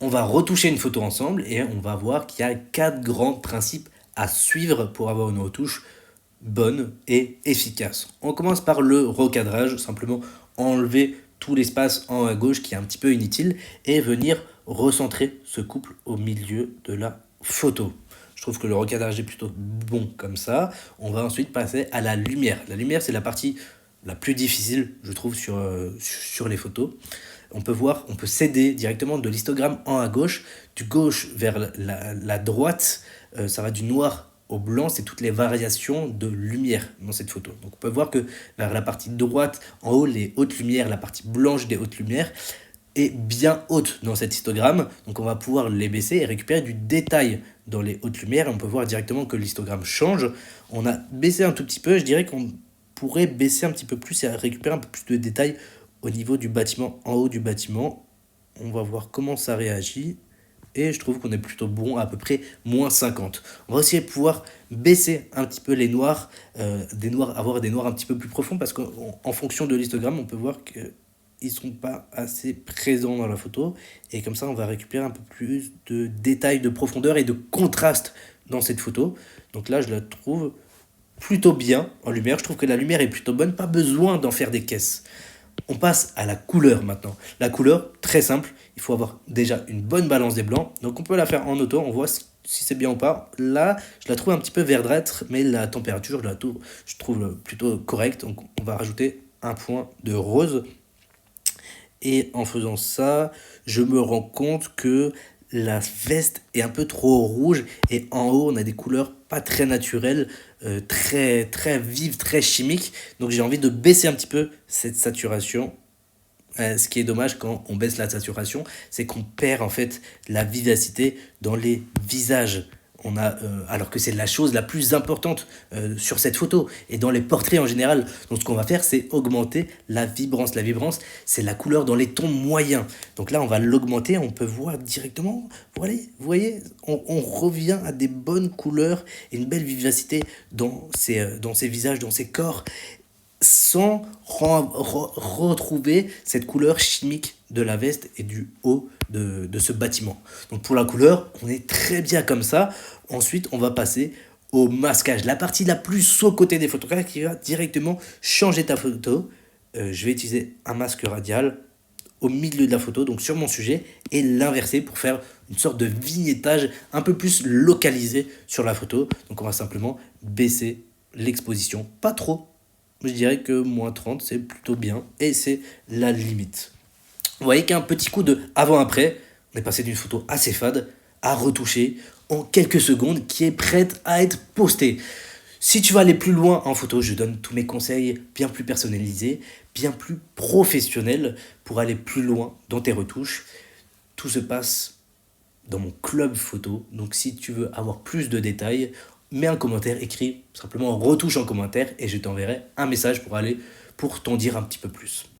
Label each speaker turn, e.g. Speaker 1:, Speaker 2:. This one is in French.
Speaker 1: On va retoucher une photo ensemble et on va voir qu'il y a 4 grands principes à suivre pour avoir une retouche bonne et efficace. On commence par le recadrage, simplement enlever tout l'espace en haut à gauche qui est un petit peu inutile et venir recentrer ce couple au milieu de la photo. Je trouve que le recadrage est plutôt bon comme ça. On va ensuite passer à la lumière. La lumière, c'est la partie la plus difficile, je trouve, sur les photos. On peut s'aider directement de l'histogramme en haut à gauche, du gauche vers la droite, ça va du noir au blanc, c'est toutes les variations de lumière dans cette photo. Donc on peut voir que vers la partie droite, en haut, les hautes lumières, la partie blanche des hautes lumières est bien haute dans cet histogramme. Donc on va pouvoir les baisser et récupérer du détail dans les hautes lumières. Et on peut voir directement que l'histogramme change. On a baissé un tout petit peu, je dirais qu'on pourrait baisser un petit peu plus et récupérer un peu plus de détails au niveau du bâtiment, en haut du bâtiment. On va voir comment ça réagit. Et je trouve qu'on est plutôt bon à peu près moins 50. On va aussi pouvoir baisser un petit peu les noirs, avoir des noirs un petit peu plus profonds parce qu'en fonction de l'histogramme, on peut voir qu'ils ne sont pas assez présents dans la photo. Et comme ça, on va récupérer un peu plus de détails, de profondeur et de contraste dans cette photo. Donc là, je la trouve plutôt bien en lumière. Je trouve que la lumière est plutôt bonne, pas besoin d'en faire des caisses. On passe à la couleur maintenant. La couleur, très simple, il faut avoir déjà une bonne balance des blancs. Donc on peut la faire en auto, on voit si c'est bien ou pas. Là, je la trouve un petit peu verdâtre, mais la température, je trouve plutôt correcte. Donc on va rajouter un point de rose. Et en faisant ça, je me rends compte que la veste est un peu trop rouge et en haut on a des couleurs pas très naturelles, très vives, très chimiques. Donc j'ai envie de baisser un petit peu cette saturation. Ce qui est dommage quand on baisse la saturation, c'est qu'on perd en fait la vivacité dans les visages. Alors que c'est la chose la plus importante sur cette photo et dans les portraits en général. Donc ce qu'on va faire, c'est augmenter la vibrance. La vibrance, c'est la couleur dans les tons moyens. Donc là, on va l'augmenter, on peut voir directement. Voilà, vous voyez, on revient à des bonnes couleurs et une belle vivacité dans ces visages, dans ces corps sans retrouver cette couleur chimique de la veste et du haut de ce bâtiment. Donc pour la couleur, on est très bien comme ça. Ensuite, on va passer au masquage, la partie la plus saut-côté des photographes qui va directement changer ta photo. Je vais utiliser un masque radial au milieu de la photo, donc sur mon sujet, et l'inverser pour faire une sorte de vignettage un peu plus localisé sur la photo. Donc on va simplement baisser l'exposition, pas trop. Je dirais que moins 30, c'est plutôt bien. Et c'est la limite. Vous voyez qu'un petit coup de avant-après, on est passé d'une photo assez fade à retoucher en quelques secondes qui est prête à être postée. Si tu vas aller plus loin en photo, je donne tous mes conseils bien plus personnalisés, bien plus professionnels pour aller plus loin dans tes retouches. Tout se passe dans mon club photo. Donc si tu veux avoir plus de détails, mets un commentaire, écris simplement retouche en commentaire et je t'enverrai un message pour t'en dire un petit peu plus.